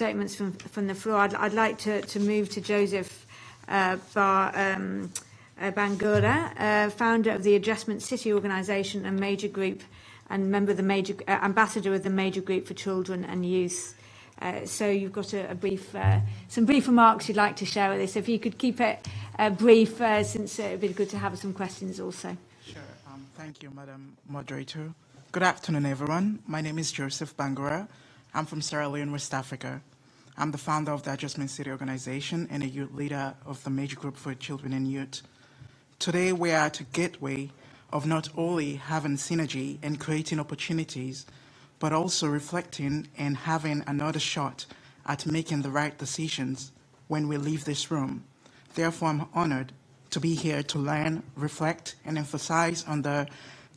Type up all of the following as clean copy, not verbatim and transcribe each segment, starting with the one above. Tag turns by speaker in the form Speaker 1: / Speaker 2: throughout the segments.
Speaker 1: statements from the floor. I'd like to move to Joseph Bangura, founder of the Adjustment City Organisation and major group, and member of the major ambassador of the major group for children and youth. So you've got some brief remarks you'd like to share with us. If you could keep it brief, since it would be good to have some questions also.
Speaker 2: Sure. Thank you, Madam Moderator. Good afternoon, everyone. My name is Joseph Bangura. I'm from Sierra Leone, West Africa. I'm the founder of the Adjustment City Organization and a youth leader of the Major Group for Children and Youth. Today, we are at a gateway of not only having synergy and creating opportunities, but also reflecting and having another shot at making the right decisions when we leave this room. Therefore, I'm honored to be here to learn, reflect, and emphasize on the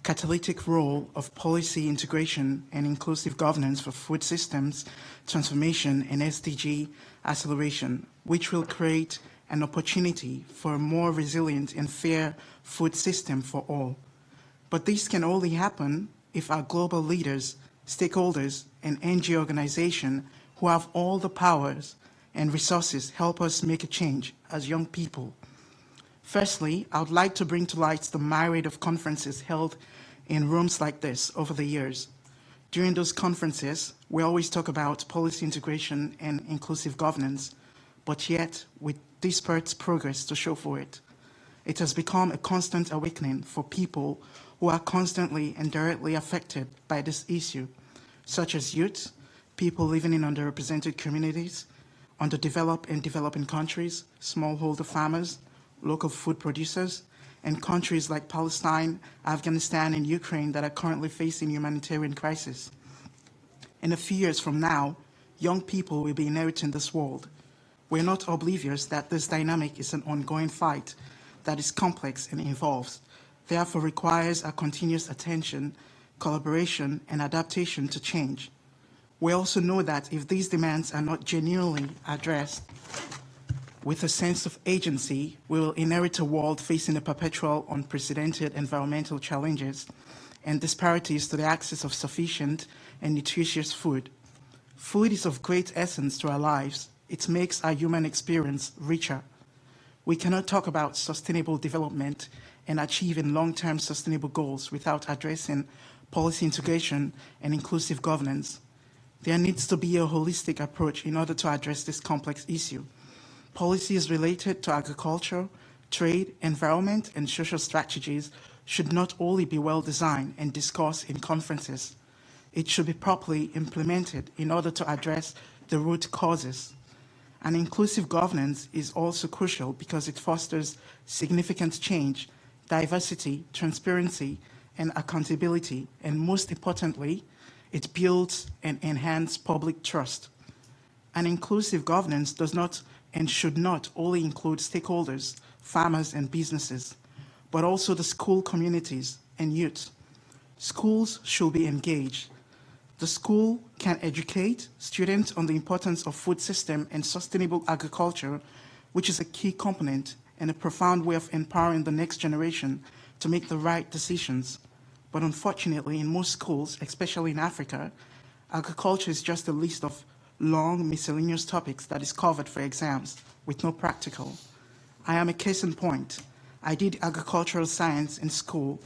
Speaker 2: catalytic role of policy integration and inclusive governance for food systems transformation and SDG acceleration, which will create an opportunity for a more resilient and fair food system for all. But this can only happen if our global leaders, stakeholders, and NGO organizations who have all the powers and resources help us make a change as young people. Firstly, I would like to bring to light the myriad of conferences held in rooms like this over the years. During those conferences, we always talk about policy integration and inclusive governance, but yet, with disparate progress to show for it, it has become a constant awakening for people who are constantly and directly affected by this issue, such as youth, people living in underrepresented communities, underdeveloped and developing countries, smallholder farmers, local food producers, and countries like Palestine, Afghanistan, and Ukraine that are currently facing humanitarian crisis. In a few years from now, young people will be inheriting this world. We're not oblivious that this dynamic is an ongoing fight that is complex and involves, therefore requires our continuous attention, collaboration, and adaptation to change. We also know that if these demands are not genuinely addressed with a sense of agency, we will inherit a world facing a perpetual, unprecedented environmental challenges and disparities to the access of sufficient and nutritious food. Food is of great essence to our lives. It makes our human experience richer. We cannot talk about sustainable development and achieving long-term sustainable goals without addressing policy integration and inclusive governance. There needs to be a holistic approach in order to address this complex issue. Policies related to agriculture, trade, environment, and social strategies should not only be well designed and discussed in conferences. It should be properly implemented in order to address the root causes. And inclusive governance is also crucial because it fosters significant change, diversity, transparency, and accountability, and most importantly, it builds and enhances public trust. An inclusive governance does not and should not only include stakeholders, farmers, and businesses, but also the school communities and youth. Schools should be engaged. The school can educate students on the importance of food system and sustainable agriculture, which is a key component and a profound way of empowering the next generation to make the right decisions. But unfortunately, in most schools, especially in Africa, agriculture is just a list of long, miscellaneous topics that is covered for exams with no practical. I am a case in point. I did agricultural science in school,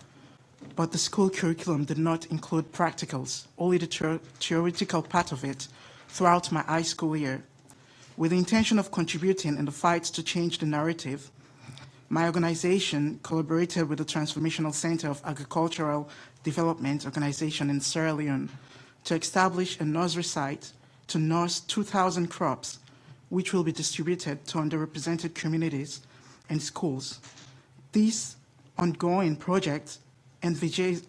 Speaker 2: but the school curriculum did not include practicals, only the theoretical part of it throughout my high school year. With the intention of contributing in the fight to change the narrative, my organization collaborated with the Transformational Center of Agricultural Development Organization in Sierra Leone to establish a nursery site to nurse 2,000 crops, which will be distributed to underrepresented communities and schools. This ongoing project envision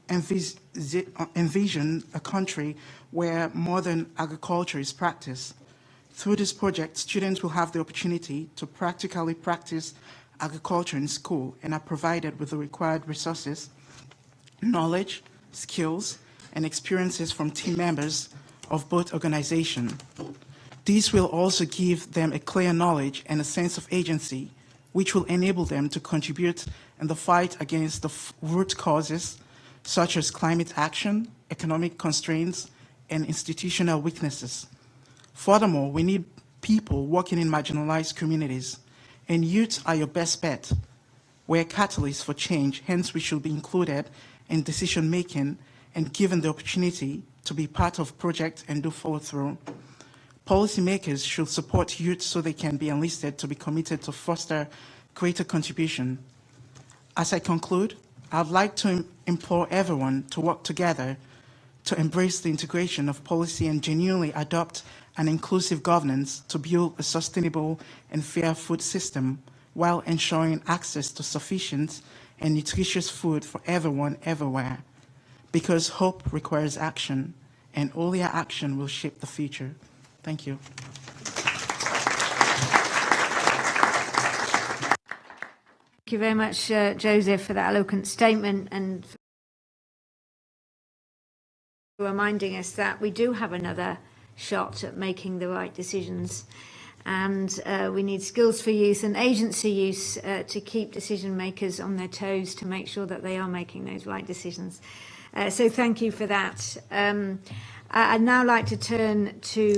Speaker 2: a country where modern agriculture is practiced. Through this project, students will have the opportunity to practically practice agriculture in school and are provided with the required resources, knowledge, skills, and experiences from team members of both organizations. These will also give them a clear knowledge and a sense of agency, which will enable them to contribute in the fight against the root causes, such as climate action, economic constraints, and institutional weaknesses. Furthermore, we need people working in marginalized communities, and youth are your best bet. We're catalysts for change, hence we should be included in decision-making and given the opportunity to be part of projects and do follow-through. Policymakers should support youth so they can be enlisted to be committed to foster greater contribution. As I conclude, I'd like to implore everyone to work together to embrace the integration of policy and genuinely adopt an inclusive governance to build a sustainable and fair food system while ensuring access to sufficient and nutritious food for everyone everywhere. Because hope requires action, and only our action will shape the future. Thank you.
Speaker 1: Thank you very much, Joseph, for that eloquent statement and for reminding us that we do have another shot at making the right decisions. And we need skills for youth and agency use to keep decision makers on their toes to make sure that they are making those right decisions. So thank you for that. I'd now like to turn to